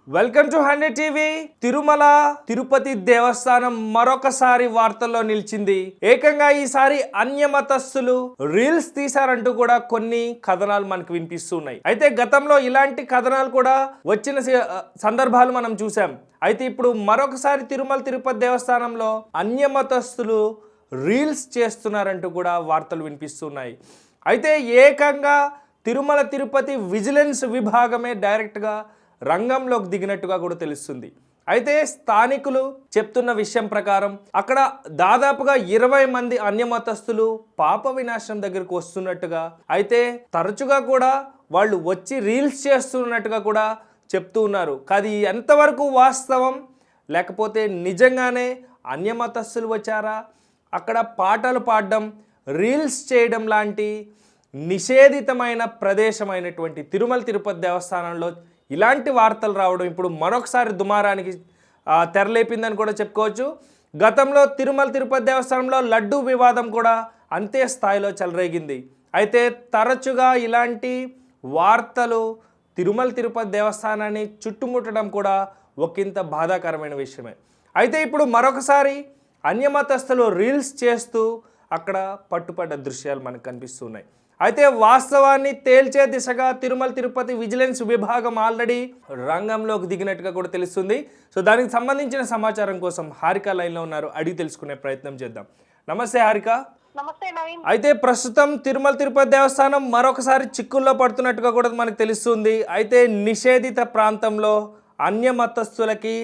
Welcome to 100 TV. Tirumala Tirupati దేవస్థానం మరొకసారి వార్తల్లో నిలిచింది. ఏకంగా ఈసారి అన్యమతస్థులు రీల్స్ తీశారంటూ కూడా కొన్ని కథనాలు మనకు వినిపిస్తున్నాయి. అయితే గతంలో ఇలాంటి కథనాలు కూడా వచ్చిన సందర్భాలు మనం చూసాం. అయితే ఇప్పుడు మరొకసారి తిరుమల తిరుపతి దేవస్థానంలో అన్యమతస్థులు రీల్స్ చేస్తున్నారంటూ కూడా వార్తలు వినిపిస్తున్నాయి. అయితే ఏకంగా తిరుమల తిరుపతి విజిలెన్స్ విభాగమే డైరెక్ట్గా రంగంలోకి దిగినట్టుగా కూడా తెలుస్తుంది. అయితే స్థానికులు చెప్తున్న విషయం ప్రకారం అక్కడ దాదాపుగా 20 మంది అన్యమతస్థులు పాప వినాశనం దగ్గరకు వస్తున్నట్టుగా, అయితే తరచుగా కూడా వాళ్ళు వచ్చి రీల్స్ చేస్తున్నట్టుగా కూడా చెప్తూ ఉన్నారు. అది ఎంతవరకు వాస్తవం, లేకపోతే నిజంగానే అన్యమతస్థులు వచ్చారా, అక్కడ పాటలు పాడడం రీల్స్ చేయడం లాంటి నిషేధితమైన ప్రదేశమైనటువంటి తిరుమల తిరుపతి దేవస్థానంలో ఇలాంటి వార్తలు రావడం ఇప్పుడు మరొకసారి దుమారానికి తెరలేపిందని కూడా చెప్పుకోవచ్చు. గతంలో తిరుమల తిరుపతి దేవస్థానంలో లడ్డూ వివాదం కూడా అంతే స్థాయిలో చెలరేగింది. అయితే తరచుగా ఇలాంటి వార్తలు తిరుమల తిరుపతి దేవస్థానాన్ని చుట్టుముట్టడం కూడా ఒకంత బాధాకరమైన విషయమే. అయితే ఇప్పుడు మరొకసారి అన్యమతస్థులు రీల్స్ చేస్తూ అక్కడ పట్టుపడ్డ దృశ్యాలు మనకు కనిపిస్తున్నాయి. అయితే వాస్తవాన్ని తేల్చే దిశగా తిరుమల తిరుపతి విజిలెన్స్ విభాగం ఆల్రెడీ రంగంలోకి దిగినట్టుగా కూడా తెలుస్తుంది. సో దానికి సంబంధించిన సమాచారం కోసం హారిక లైన్లో ఉన్నారు, అడిగి తెలుసుకునే ప్రయత్నం చేద్దాం. నమస్తే హారిక. నమస్తే నవీన్. అయితే ప్రస్తుతం తిరుమల తిరుపతి దేవస్థానం మరొకసారి చిక్కుల్లో పడుతున్నట్టుగా కూడా మనకు తెలుస్తుంది. అయితే నిషేధిత ప్రాంతంలో అన్యమతస్థులకి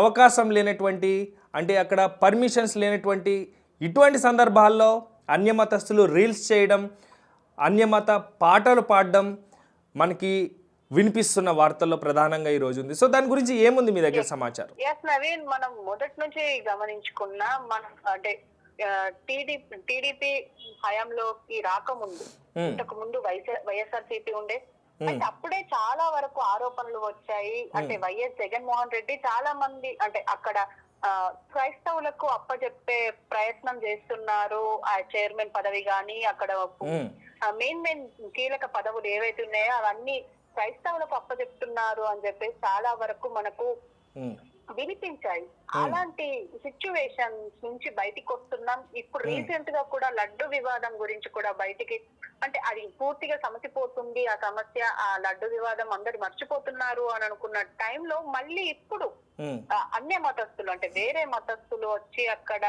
అవకాశం లేనటువంటి, అంటే అక్కడ పర్మిషన్స్ లేనటువంటి ఇటువంటి సందర్భాల్లో అన్యమతస్థులు రీల్స్ చేయడం, అన్యమత పాటలు పాడడం మనకి వినిపిస్తున్న వార్తల్లో ప్రధానంగా ఈ రోజు ఉంది. సో దాని గురించి ఏముంది మీ దగ్గర సమాచారం? నవీన్, మనం మొదటి నుంచి గమనించుకున్నా, మనం అంటే టీడీపీ హయాంలోకి రాకముందు, ఇంతకు ముందు వైఎస్ఆర్సీపీ ఉండే, అయితే అప్పుడే చాలా వరకు ఆరోపణలు వచ్చాయి. అంటే వైఎస్ జగన్మోహన్ రెడ్డి చాలా మంది అంటే అక్కడ క్రైస్తవులకు అప్పచెప్పే ప్రయత్నం చేస్తున్నారు. ఆ చైర్మన్ పదవి గాని, అక్కడ మెయిన్ కీలక పదవులు ఏవైతే ఉన్నాయో అవన్నీ క్రైస్తవులకు అప్పచెప్తున్నారు అని చెప్పేసి చాలా వరకు మనకు వినిపించాయి. అలాంటి సిచ్యువేషన్స్ నుంచి బయటికి వస్తున్నాం. ఇప్పుడు రీసెంట్ గా కూడా లడ్డు వివాదం గురించి కూడా బయటికి, అంటే అది పూర్తిగా సమసిపోతుంది ఆ సమస్య, ఆ లడ్డు వివాదం అందరు మర్చిపోతున్నారు అని అనుకున్న టైంలో మళ్ళీ ఇప్పుడు అన్య మతస్థులు, అంటే వేరే మతస్థులు వచ్చి అక్కడ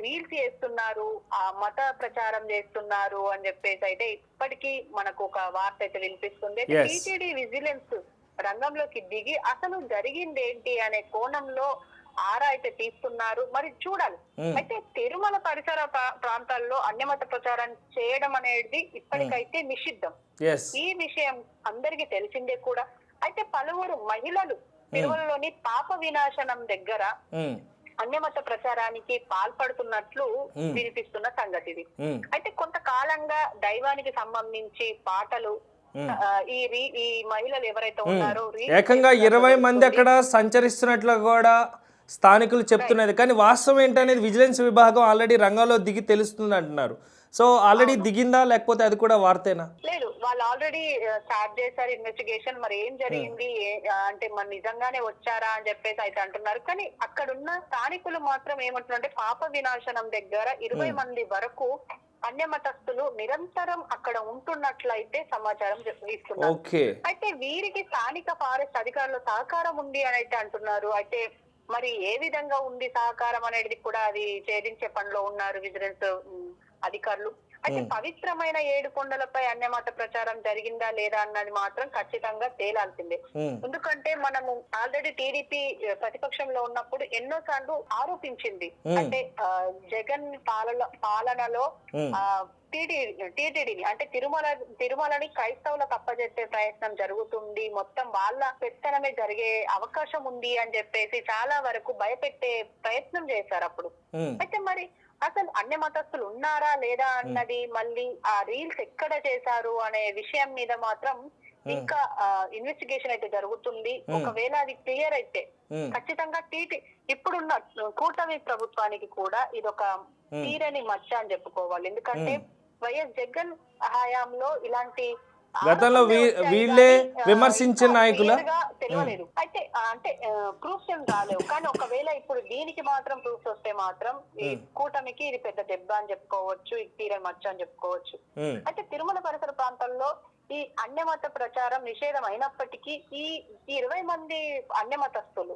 రీల్స్ చేస్తున్నారు, ఆ మత ప్రచారం చేస్తున్నారు అని చెప్పేసి అయితే ఇప్పటికీ మనకు ఒక వార్త అయితే వినిపిస్తుంది. టీటీడీ విజిలెన్స్ రంగంలోకి దిగి అసలు జరిగింది ఏంటి అనే కోణంలో ఆరా అయితే తీస్తున్నారు. మరి చూడాలి. అయితే తిరుమల పరిసర ప్రాంతాల్లో అన్యమత ప్రచారం చేయడం అనేది ఇప్పటికైతే నిషిద్ధం. ఈ విషయం అందరికి తెలిసిందే కూడా. అయితే పలువురు మహిళలు తిరుమలలోని పాప వినాశనం దగ్గర అన్యమత ప్రచారానికి పాల్పడుతున్నట్లు వినిపిస్తున్న సంగతి ఇది. అయితే కొంతకాలంగా దైవానికి సంబంధించి పాటలు ఈ మహిళలు ఎవరైతే ఉన్నారో ఏకంగా 20 మంది అక్కడ సంచరిస్తున్నట్లు కూడా స్థానికులు చెప్తున్నది. కానీ వాస్తవం ఏంటనేది విజిలెన్స్ విభాగం ఆల్రెడీ రంగంలో దిగి తెలుస్తుంది అంటున్నారు. సో ఆల్రెడీ దిగిందా, లేకపోతే అది కూడా వార్తేనా? లేదు, వాళ్ళు ఆల్రెడీ స్టార్ట్ చేశారు ఇన్వెస్టిగేషన్. మరి ఏం జరిగింది అంటే మరి నిజంగానే వచ్చారా అని చెప్పేసి అయితే అంటున్నారు. కానీ అక్కడున్న స్థానికులు మాత్రం ఏమంటున్నారంటే పాప వినాశనం దగ్గర 20 మంది వరకు అన్యమతస్థులు నిరంతరం అక్కడ ఉంటున్నట్లయితే సమాచారం ఇస్తున్నారు. అయితే వీరికి స్థానిక ఫారెస్ట్ అధికారుల సహకారం ఉంది అని అయితే అంటున్నారు. అయితే మరి ఏ విధంగా ఉంది సహకారం అనేది కూడా అది ఛేదించే పనిలో ఉన్నారు విజిలెన్స్ అధికారులు. అయితే పవిత్రమైన 7 కొండలపై అన్యమత ప్రచారం జరిగిందా లేదా అన్నది మాత్రం ఖచ్చితంగా తేలాల్సిందే. ఎందుకంటే మనము ఆల్రెడీ టీడీపీ ప్రతిపక్షంలో ఉన్నప్పుడు ఎన్నోసార్లు ఆరోపించింది. అంటే జగన్ పాలనలో టీటీడీని, అంటే తిరుమలని క్రైస్తవులకు అప్పజెప్పే ప్రయత్నం జరుగుతుంది, మొత్తం వాళ్ళ పెత్తనమే జరిగే అవకాశం ఉంది అని చెప్పేసి చాలా వరకు భయపెట్టే ప్రయత్నం చేశారు అప్పుడు. అయితే మరి అసలు అన్య మతస్థులు ఉన్నారా లేదా అన్నది, మళ్ళీ ఆ రీల్స్ ఎక్కడ చేశారు అనే విషయం మీద మాత్రం ఇంకా ఇన్వెస్టిగేషన్ అయితే జరుగుతుంది. ఒకవేళ అది క్లియర్ అయితే ఖచ్చితంగా ఇప్పుడున్న కూటమి ప్రభుత్వానికి కూడా ఇదొక తీరని మచ్చ అని చెప్పుకోవాలి. ఎందుకంటే వైఎస్ జగన్ హయాంలో ఇలాంటి గతంలో వీళ్ళే విమర్శించిన నాయకుల తెలియలేదు. అయితే అంటే ప్రూఫ్స్ ఏం రాలేవు. కానీ ఒకవేళ ఇప్పుడు దీనికి మాత్రం ప్రూఫ్స్ వస్తే మాత్రం ఈ కూటమికి ఇది పెద్ద దెబ్బ అని చెప్పుకోవచ్చు, ఇది తీరని మచ్చ అని చెప్పుకోవచ్చు. అయితే తిరుమల పరిసర ప్రాంతాల్లో ఈ అన్యమత ప్రచారం నిషేధం అయినప్పటికీ ఈ 20 మంది అన్యమతస్తులు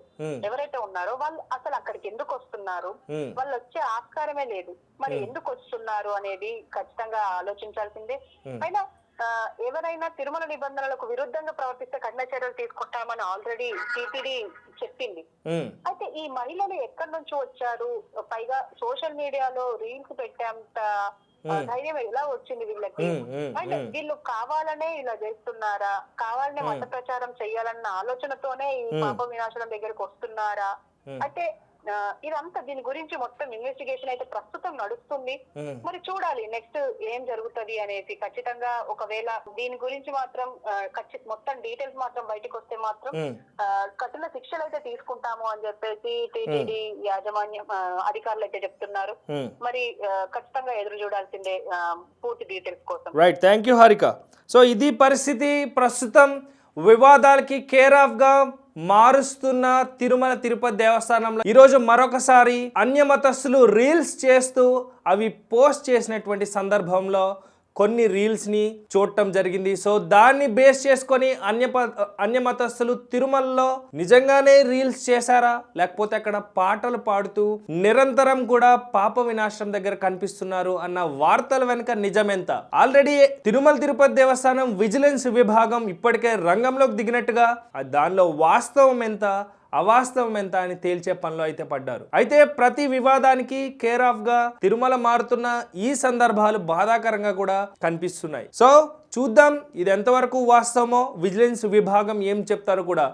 ఎవరైతే ఉన్నారో వాళ్ళు అసలు అక్కడికి ఎందుకు వస్తున్నారు, వాళ్ళు వచ్చే ఆస్కారమే లేదు. మరి ఎందుకు వస్తున్నారు అనేది ఖచ్చితంగా ఆలోచించాల్సిందే. అయినా ఎవరైనా తిరుమల నిబంధనలకు విరుద్ధంగా ప్రవర్తిస్తే కఠిన చర్యలు తీసుకుంటామని ఆల్రెడీ టీటీడీ చెప్పింది. అయితే ఈ మహిళలు ఎక్కడి నుంచి వచ్చారు, పైగా సోషల్ మీడియాలో రీల్స్ పెట్టేంత ధైర్యం ఎలా వచ్చింది వీళ్ళకి? అంటే వీళ్ళు కావాలనే ఇలా చేస్తున్నారా, కావాలనే మత ప్రచారం చెయ్యాలన్న ఆలోచనతోనే ఈ పాప వినాశనం దగ్గరకు వస్తున్నారా? అయితే ఇదంతా దీని గురించి మొత్తం ఇన్వెస్టిగేషన్ అయితే ప్రస్తుతం నడుస్తుంది. మరి చూడాలి నెక్స్ట్ ఏం జరుగుతుంది అనేది. ఖచ్చితంగా ఒకవేళ దీని గురించి మాత్రం మొత్తం డీటెయిల్స్ మాత్రం బయటకు వస్తే మాత్రం కఠిన శిక్షలు అయితే తీసుకుంటాము అని చెప్పేసి టీటీడీ యాజమాన్యం అధికారులు అయితే చెప్తున్నారు. మరి ఖచ్చితంగా ఎదురు చూడాల్సిందే పూర్తి డీటెయిల్స్ కోసం. Right, thank you Harika. So ఇది పరిస్థితి. ప్రస్తుతం వివాదాలకి కేర్ ఆఫ్ గా మారుస్తున్న తిరుమల తిరుపతి దేవస్థానంలో ఈరోజు మరొకసారి అన్యమతస్థులు రీల్స్ చేస్తూ అవి పోస్ట్ చేసినటువంటి సందర్భంలో కొన్ని రీల్స్ని చూడటం జరిగింది. సో దాన్ని బేస్ చేసుకొని అన్యమతస్థులు తిరుమలలో నిజంగానే రీల్స్ చేశారా, లేకపోతే అక్కడ పాటలు పాడుతూ నిరంతరం కూడా పాప వినాశనం దగ్గర కనిపిస్తున్నారు అన్న వార్తల వెనుక నిజమెంత? ఆల్రెడీ తిరుమల తిరుపతి దేవస్థానం విజిలెన్స్ విభాగం ఇప్పటికే రంగంలోకి దిగినట్టుగా దానిలో వాస్తవం ఎంత, అవాస్తవం ఎంత అని తేల్చే పనిలో అయితే పడ్డారు. అయితే ప్రతి వివాదానికి కేర్ ఆఫ్ గా తిరుమల మారుతున్న ఈ సందర్భాలు బాధాకరంగా కూడా కనిపిస్తున్నాయి. సో చూద్దాం ఇది ఎంతవరకు వాస్తవమో, విజిలెన్స్ విభాగం ఏం చెప్తారో కూడా